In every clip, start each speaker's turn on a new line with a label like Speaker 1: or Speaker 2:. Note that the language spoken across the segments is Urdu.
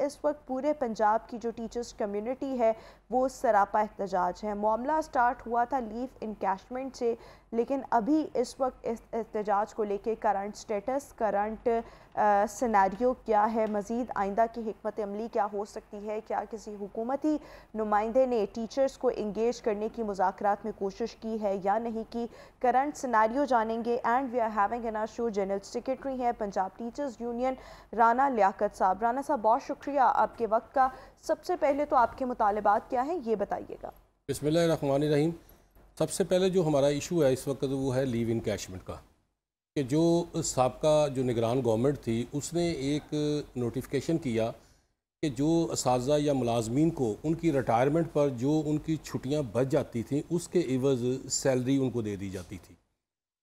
Speaker 1: اس وقت پورے پنجاب کی جو ٹیچرز کمیونٹی ہے وہ سراپا احتجاج ہے. معاملہ سٹارٹ ہوا تھا لیو انکیشمنٹ سے، لیکن ابھی اس وقت اس احتجاج کو لے کے کرنٹ سٹیٹس، کرنٹ سیناریو کیا ہے، مزید آئندہ کی حکمت عملی کیا ہو سکتی ہے، کیا کسی حکومتی نمائندے نے ٹیچرز کو انگیج کرنے کی مذاکرات میں کوشش کی ہے یا نہیں کی، کرنٹ سیناریو جانیں گے. And we are having in our show general secretary ہے پنجاب ٹیچرز یونین رانا لیاقت صاحب. رانا صاحب بہت شکریہ آپ کے وقت کا. سب سے پہلے تو آپ کے مطالبات کیا ہیں یہ بتائیے گا.
Speaker 2: بسم اللہ الرحمن الرحیم. سب سے پہلے جو ہمارا ایشو ہے اس وقت وہ ہے لیو انکیشمنٹ کا، کہ جو سابقہ جو نگران گورنمنٹ تھی اس نے ایک نوٹیفیکیشن کیا کہ جو اساتذہ یا ملازمین کو ان کی ریٹائرمنٹ پر جو ان کی چھٹیاں بچ جاتی تھیں اس کے عوض سیلری ان کو دے دی جاتی تھی.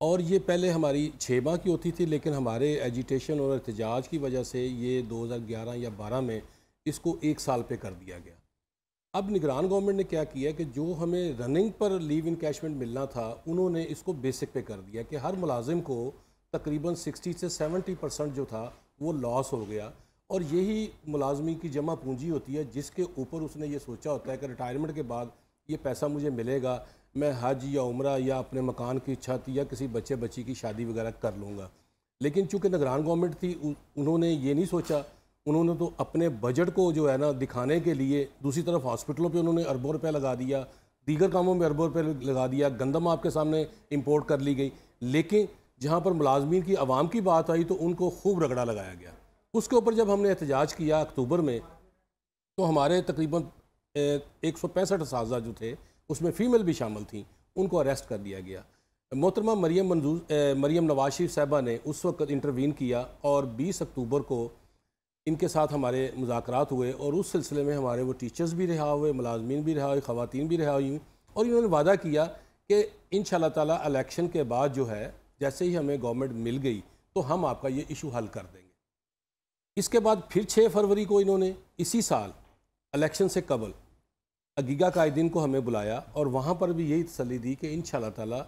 Speaker 2: اور یہ پہلے ہماری 6 ماہ کی ہوتی تھی، لیکن ہمارے ایجیٹیشن اور احتجاج کی وجہ سے یہ 2011 یا 12 میں اس کو 1 سال پہ کر دیا گیا. اب نگران گورنمنٹ نے کیا کیا کہ جو ہمیں رننگ پر لیو انکیشمنٹ ملنا تھا انہوں نے اس کو بیسک پہ کر دیا کہ ہر ملازم کو تقریباً 60 سے 70% جو تھا وہ لاس ہو گیا. اور یہی ملازمین کی جمع پونجی ہوتی ہے جس کے اوپر اس نے یہ سوچا ہوتا ہے کہ ریٹائرمنٹ کے بعد یہ پیسہ مجھے ملے گا، میں حج یا عمرہ یا اپنے مکان کی چھت یا کسی بچے بچی کی شادی وغیرہ کر لوں گا. لیکن چونکہ نگران گورنمنٹ تھی انہوں نے یہ نہیں سوچا، انہوں نے تو اپنے بجٹ کو جو ہے نا دکھانے کے لیے دوسری طرف ہاسپٹلوں پہ انہوں نے اربوں روپے لگا دیا، دیگر کاموں میں اربوں روپے لگا دیا، گندم آپ کے سامنے امپورٹ کر لی گئی. لیکن جہاں پر ملازمین کی عوام کی بات آئی تو ان کو خوب رگڑا لگایا گیا. اس کے اوپر جب ہم نے احتجاج کیا اکتوبر میں تو ہمارے تقریباً 165 اساتذہ جو تھے اس میں فیمیل بھی شامل تھیں، ان کو اریسٹ کر دیا گیا. محترمہ مریم نواز شریف صاحبہ نے اس وقت انٹروین کیا اور 20 اکتوبر کو ان کے ساتھ ہمارے مذاکرات ہوئے اور اس سلسلے میں ہمارے وہ ٹیچرز بھی رہا ہوئے، ملازمین بھی رہا ہوئے، خواتین بھی رہا ہوئی، اور انہوں نے وعدہ کیا کہ انشاءاللہ تعالی الیکشن کے بعد جو ہے جیسے ہی ہمیں گورنمنٹ مل گئی تو ہم آپ کا یہ ایشو حل کر دیں گے. اس کے بعد پھر 6 فروری کو انہوں نے اسی سال الیکشن سے قبل عقیقہ قائدین کو ہمیں بلایا اور وہاں پر بھی یہی تسلی دی کہ انشاءاللہ تعالی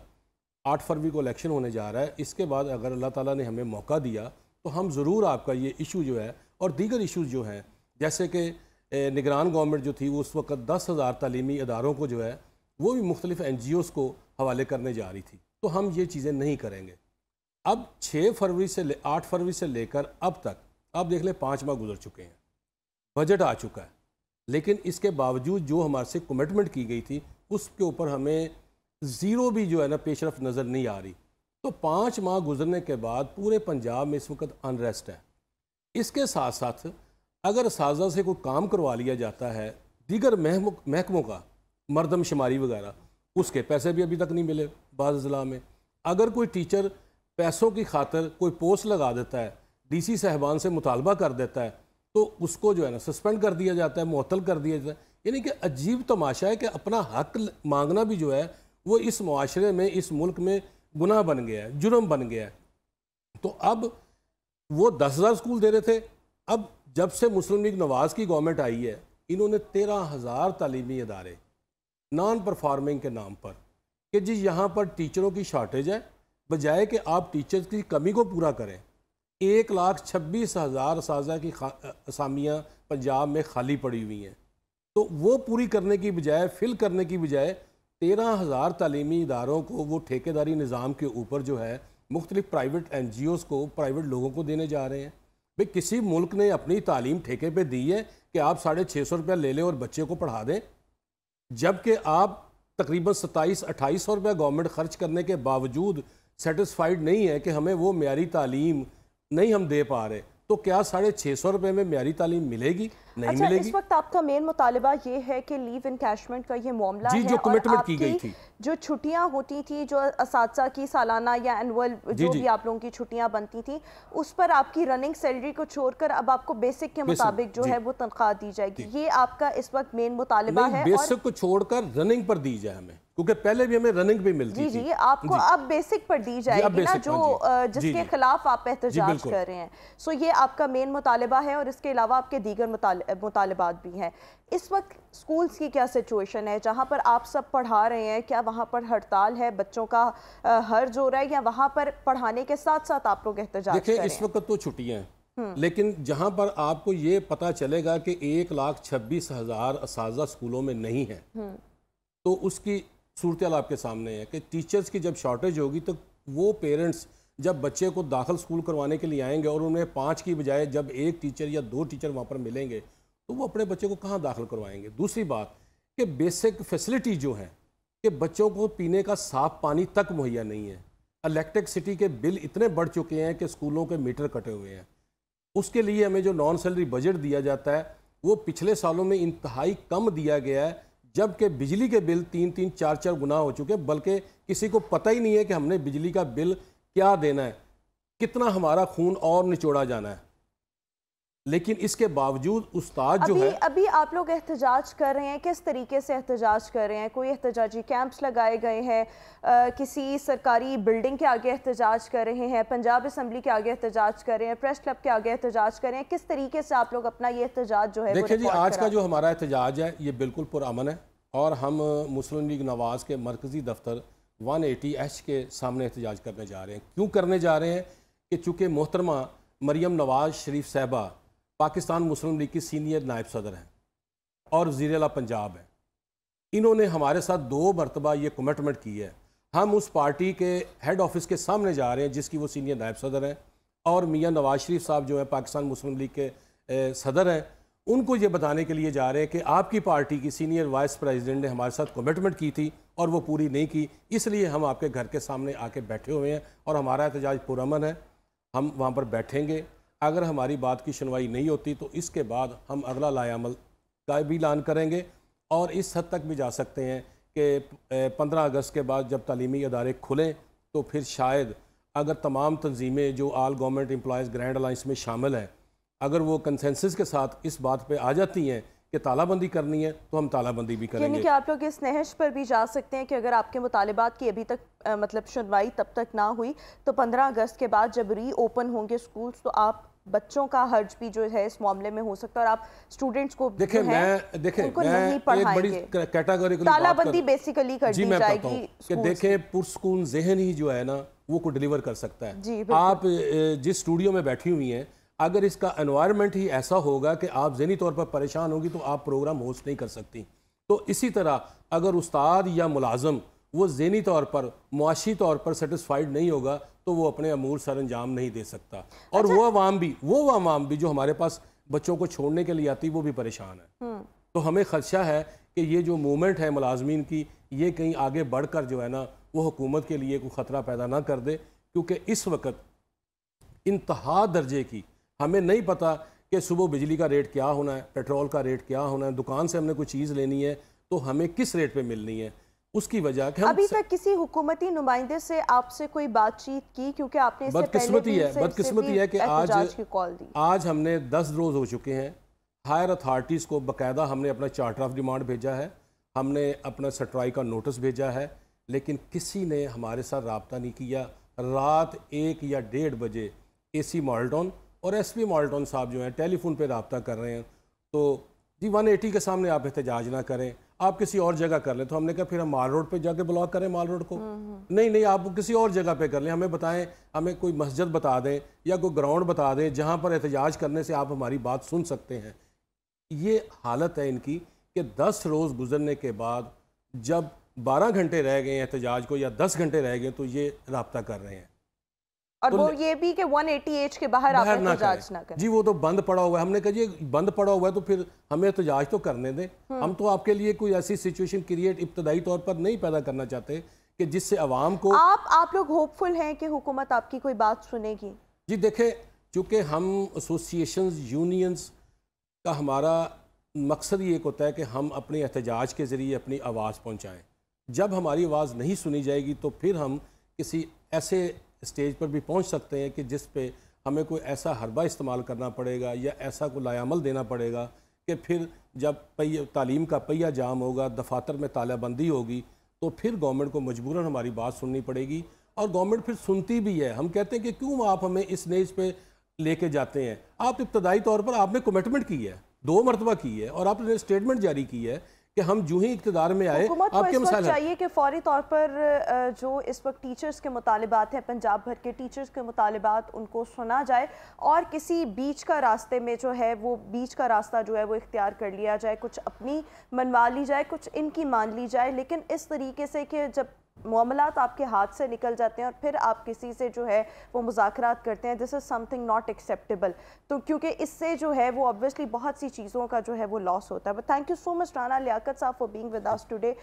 Speaker 2: 8 فروری کو الیکشن ہونے جا رہا ہے، اس کے بعد اگر اللہ تعالیٰ نے ہمیں موقع دیا تو ہم ضرور آپ کا یہ ایشو جو ہے اور دیگر ایشوز جو ہیں جیسے کہ نگران گورنمنٹ جو تھی وہ اس وقت 10,000 تعلیمی اداروں کو جو ہے وہ بھی مختلف NGOs کو حوالے کرنے جا رہی تھی، تو ہم یہ چیزیں نہیں کریں گے. اب 8 فروری سے لے کر اب تک آپ دیکھ لیں 5 ماہ گزر چکے ہیں، بجٹ آ چکا ہے، لیکن اس کے باوجود جو ہمارے سے کمٹمنٹ کی گئی تھی اس کے اوپر ہمیں زیرو بھی جو ہے نا پیش رفت نظر نہیں آ رہی. تو 5 ماہ گزرنے کے بعد پورے پنجاب میں اس وقت انریسٹ ہے. اس کے ساتھ ساتھ اگر اساتذہ سے کوئی کام کروا لیا جاتا ہے دیگر محکموں کا مردم شماری وغیرہ، اس کے پیسے بھی ابھی تک نہیں ملے بعض اضلاع میں. اگر کوئی ٹیچر پیسوں کی خاطر کوئی پوسٹ لگا دیتا ہے، DC صاحبان سے مطالبہ کر دیتا ہے تو اس کو جو ہے نا سسپینڈ کر دیا جاتا ہے، معطل کر دیا جاتا ہے. یعنی کہ عجیب تماشا ہے کہ اپنا حق مانگنا بھی جو ہے وہ اس معاشرے میں اس ملک میں گناہ بن گیا ہے، جرم بن گیا ہے. تو اب وہ 10,000 اسکول دے رہے تھے، اب جب سے مسلم لیگ نواز کی گورنمنٹ آئی ہے انہوں نے 13,000 تعلیمی ادارے نان پرفارمنگ کے نام پر کہ جی یہاں پر ٹیچروں کی شارٹیج ہے، بجائے کہ آپ ٹیچرز کی کمی کو پورا کریں 1,26,000 اساتذہ کی اسامیاں پنجاب میں خالی پڑی ہوئی ہیں، تو وہ پوری کرنے کی بجائے فل کرنے کی بجائے 13,000 تعلیمی اداروں کو وہ ٹھیکیداری نظام کے اوپر جو ہے مختلف پرائیویٹ NGOs کو، پرائیویٹ لوگوں کو دینے جا رہے ہیں. بھئی کسی ملک نے اپنی تعلیم ٹھیکے پہ دی ہے کہ آپ 650 روپیہ لے لیں اور بچے کو پڑھا دیں، جبکہ آپ تقریباً 27-28 روپیہ گورنمنٹ خرچ کرنے کے باوجود سیٹسفائیڈ نہیں ہے کہ ہمیں وہ معیاری تعلیم نہیں ہم دے پا رہے. تو کیا 650 روپے میں معیاری تعلیم ملے گی؟ نہیں ملے گی.
Speaker 1: اس وقت آپ کا مین مطالبہ یہ ہے کہ لیو انکیشمنٹ کا یہ معاملہ ہے
Speaker 2: جو
Speaker 1: اور
Speaker 2: کمٹمنٹ
Speaker 1: آپ
Speaker 2: کی گئی تھی
Speaker 1: جو چھٹیاں ہوتی تھی، جو اساتذہ کی سالانہ یا اینول جو بھی آپ لوگوں کی چھٹیاں بنتی تھی، اس پر آپ کی رننگ سیلری کو چھوڑ کر اب آپ کو بیسک کے مطابق جو ہے وہ تنخواہ دی جائے گی. یہ آپ کا اس وقت مین مطالبہ ہے.
Speaker 2: بیسک کو چھوڑ کر رننگ پر دی جائے ہمیں، کیونکہ پہلے بھی ہمیں رننگ بھی ملتی تھی.
Speaker 1: جی آپ کو اب بیسک پر دی جائے گی نا، جو جس کے خلاف آپ احتجاج کر رہے ہیں. سو یہ آپ کا مین مطالبہ ہے اور اس کے علاوہ آپ کے دیگر مطالبات بھی ہیں. اس وقت سکولز کی کیا سچویشن ہے؟ جہاں پر آپ سب پڑھا رہے ہیں کیا وہاں پر ہڑتال ہے، بچوں کا حرج ہو رہا ہے، یا وہاں پر پڑھانے کے ساتھ ساتھ آپ لوگ احتجاج کر رہے ہیں؟
Speaker 2: دیکھیں اس وقت تو چھٹیاں ہیں، لیکن جہاں پر آپ کو یہ پتہ چلے گا کہ 1,26,000 اساتذہ اسکولوں میں نہیں ہیں تو اس کی صورتحال آپ کے سامنے ہے کہ ٹیچرز کی جب شارٹیج ہوگی تو وہ پیرنٹس جب بچے کو داخل اسکول کروانے کے لیے آئیں گے اور انہیں 5 کی بجائے جب 1 ٹیچر یا 2 ٹیچر وہاں پر ملیں گے تو وہ اپنے بچے کو کہاں داخل کروائیں گے. دوسری بات کہ بیسک فیسلٹی جو ہیں کہ بچوں کو پینے کا صاف پانی تک مہیا نہیں ہے. الیکٹرکسٹی کے بل اتنے بڑھ چکے ہیں کہ اسکولوں کے میٹر کٹے ہوئے ہیں. اس کے لیے ہمیں جو نان سیلری بجٹ دیا جاتا ہے وہ پچھلے سالوں میں انتہائی کم دیا گیا ہے, جبکہ بجلی کے بل 3-3 4-4 گنا ہو چکے, بلکہ کسی کو پتہ ہی نہیں ہے کہ ہم نے بجلی کا بل کیا دینا ہے, کتنا ہمارا خون اور نچوڑا جانا ہے. لیکن اس کے باوجود استاد جو ہے
Speaker 1: ابھی آپ لوگ احتجاج کر رہے ہیں, کس طریقے سے احتجاج کر رہے ہیں؟ کوئی احتجاجی کیمپس لگائے گئے ہیں, کسی سرکاری بلڈنگ کے آگے احتجاج کر رہے ہیں, پنجاب اسمبلی کے آگے احتجاج کر رہے ہیں, پریس کلب کے آگے احتجاج کر رہے ہیں, کس طریقے سے آپ لوگ اپنا یہ احتجاج جو ہے
Speaker 2: دیکھیں جی آج کا جو ہمارا احتجاج ہے یہ بالکل پرامن ہے, اور ہم مسلم لیگ نواز کے مرکزی دفتر 180H کے سامنے احتجاج کرنے جا رہے ہیں. کیوں کرنے جا رہے ہیں کہ چونکہ محترمہ مریم نواز شریف صاحبہ پاکستان مسلم لیگ کی سینئر نائب صدر ہیں اور وزیر اعلیٰ پنجاب ہیں. انہوں نے ہمارے ساتھ 2 مرتبہ یہ کمٹمنٹ کی ہے. ہم اس پارٹی کے ہیڈ آفس کے سامنے جا رہے ہیں جس کی وہ سینئر نائب صدر ہیں, اور میاں نواز شریف صاحب جو ہیں پاکستان مسلم لیگ کے صدر ہیں, ان کو یہ بتانے کے لیے جا رہے ہیں کہ آپ کی پارٹی کی سینئر وائس پریزیڈنٹ نے ہمارے ساتھ کمٹمنٹ کی تھی اور وہ پوری نہیں کی, اس لیے ہم آپ کے گھر کے سامنے آ کے بیٹھے ہوئے ہیں اور ہمارا احتجاج پرامن ہے. ہم وہاں پر بیٹھیں گے, اگر ہماری بات کی سنوائی نہیں ہوتی تو اس کے بعد ہم اگلا لائحہ عمل کا بھی اعلان کریں گے, اور اس حد تک بھی جا سکتے ہیں کہ 15 اگست کے بعد جب تعلیمی ادارے کھلیں تو پھر شاید اگر تمام تنظیمیں جو آل گورنمنٹ امپلائیز گرینڈ الائنس میں شامل ہیں اگر وہ کنسنسس کے ساتھ اس بات پہ آ جاتی ہیں کہ تالہ بندی کرنی ہے تو ہم تالہ بندی بھی کریں گے.
Speaker 1: یعنی کہ آپ لوگ اس نہج پر بھی جا سکتے ہیں کہ اگر آپ کے مطالبات کی ابھی تک مطلب سنوائی تب تک نہ ہوئی تو 15 اگست کے بعد جب ری اوپن ہوں گے سکولز تو آپ بچوں کا حرج بھی جو ہے اس معاملے میں ہو سکتا ہے, اور آپ اسٹوڈنٹس کو
Speaker 2: دیکھیں میں ایک بڑی کیٹاگوری
Speaker 1: تالہ بندی بیسیکلی کر دی جائے گی
Speaker 2: کہ دیکھیں پرسکون ذہن ہی جو ہے نا وہ کو ڈیلیور کر سکتا ہے. آپ جس اسٹوڈیو میں بیٹھی ہوئی ہیں اگر اس کا انوائرمنٹ ہی ایسا ہوگا کہ آپ ذہنی طور پر پریشان ہوگی تو آپ پروگرام ہوسٹ نہیں کر سکتی. تو اسی طرح اگر استاد یا ملازم وہ ذہنی طور پر معاشی طور پر سیٹسفائیڈ نہیں ہوگا تو وہ اپنے امور سر انجام نہیں دے سکتا, اور وہ عوام بھی جو ہمارے پاس بچوں کو چھوڑنے کے لیے آتی وہ بھی پریشان ہے. تو ہمیں خدشہ ہے کہ یہ جو موومنٹ ہے ملازمین کی یہ کہیں آگے بڑھ کر جو ہے نا وہ حکومت کے لیے کوئی خطرہ پیدا نہ کر دے, کیونکہ اس وقت انتہا درجے کی ہمیں نہیں پتا کہ صبح بجلی کا ریٹ کیا ہونا ہے, پیٹرول کا ریٹ کیا ہونا ہے, دکان سے ہم نے کوئی چیز لینی ہے تو ہمیں کس ریٹ پہ ملنی ہے. اس کی وجہ کہ
Speaker 1: ابھی تک کسی حکومتی نمائندے سے آپ سے کوئی بات چیت کی, کیونکہ آپ نے
Speaker 2: بدقسمتی ہے کہ آج ہم نے 10 روز ہو چکے ہیں, ہائر اتھارٹیز کو باقاعدہ ہم نے اپنا چارٹر آف ڈیمانڈ بھیجا ہے, ہم نے اپنا سٹرائی کا نوٹس بھیجا ہے, لیکن کسی نے ہمارے ساتھ رابطہ نہیں کیا. رات 1 یا 1:30 بجے AC مالٹون اور SP مالٹون صاحب جو ہیں ٹیلی فون پہ رابطہ کر رہے ہیں, تو جی 180 کے سامنے آپ احتجاج نہ کریں, آپ کسی اور جگہ کر لیں. تو ہم نے کہا پھر ہم مال روڈ پہ جا کے بلاک کریں مال روڈ کو. نہیں آپ کسی اور جگہ پہ کر لیں, ہمیں بتائیں, ہمیں کوئی مسجد بتا دیں یا کوئی گراؤنڈ بتا دیں جہاں پر احتجاج کرنے سے آپ ہماری بات سن سکتے ہیں. یہ حالت ہے ان کی کہ 10 روز گزرنے کے بعد جب 12 گھنٹے رہ گئے ہیں احتجاج کو یا 10 گھنٹے رہ گئے تو یہ رابطہ کر رہے ہیں.
Speaker 1: اور وہ یہ بھی کہ 180H کے باہر آپ احتجاج نہ کریں.
Speaker 2: جی وہ تو بند پڑا ہوا ہے. ہم نے کہا جی بند پڑا ہوا ہے تو پھر ہمیں احتجاج تو کرنے دیں. ہم تو آپ کے لیے کوئی ایسی سچویشن کریٹ ابتدائی طور پر نہیں پیدا کرنا چاہتے کہ جس سے عوام کو
Speaker 1: آپ لوگ ہوپ فل ہیں کہ حکومت آپ کی کوئی بات سنے گی؟
Speaker 2: جی دیکھیں, چونکہ ہم ایسوسیشنز یونینز کا ہمارا مقصد یہ ایک ہوتا ہے کہ ہم اپنے احتجاج کے ذریعے اپنی آواز پہنچائیں. جب ہماری آواز نہیں سنی جائے گی تو پھر ہم کسی ایسے اسٹیج پر بھی پہنچ سکتے ہیں کہ جس پہ ہمیں کوئی ایسا حربہ استعمال کرنا پڑے گا یا ایسا کوئی لائحہ عمل دینا پڑے گا کہ پھر جب تعلیم کا پہیہ جام ہوگا, دفاتر میں تالہ بندی ہوگی, تو پھر گورنمنٹ کو مجبوراً ہماری بات سننی پڑے گی. اور گورنمنٹ پھر سنتی بھی ہے. ہم کہتے ہیں کہ کیوں آپ ہمیں اس نیز پہ لے کے جاتے ہیں. آپ ابتدائی طور پر آپ نے کمٹمنٹ کی ہے, 2 مرتبہ کی ہے, اور آپ نے اسٹیٹمنٹ جاری کی ہے کہ ہم جو ہی اقتدار میں آئے
Speaker 1: حکومت کو
Speaker 2: آپ کے
Speaker 1: اس وقت
Speaker 2: مسائل
Speaker 1: چاہیے کہ فوری طور پر جو اس وقت ٹیچرز کے مطالبات ہیں، پنجاب بھر کے ٹیچرز کے مطالبات، ان کو سنا جائے اور کسی بیچ کا راستے میں جو ہے وہ بیچ کا راستہ جو ہے وہ اختیار کر لیا جائے، کچھ اپنی منوا لی جائے، کچھ ان کی مان لی جائے، لیکن اس طریقے سے کہ جب معاملات آپ کے ہاتھ سے نکل جاتے ہیں اور پھر آپ کسی سے جو ہے وہ مذاکرات کرتے ہیں، دس از سم تھنگ ناٹ ایکسیپٹیبل. تو کیونکہ اس سے جو ہے وہ obviously بہت سی چیزوں کا جو ہے وہ لاس ہوتا ہے. But thank you so much Rana Liaquat Sahab for being with us today.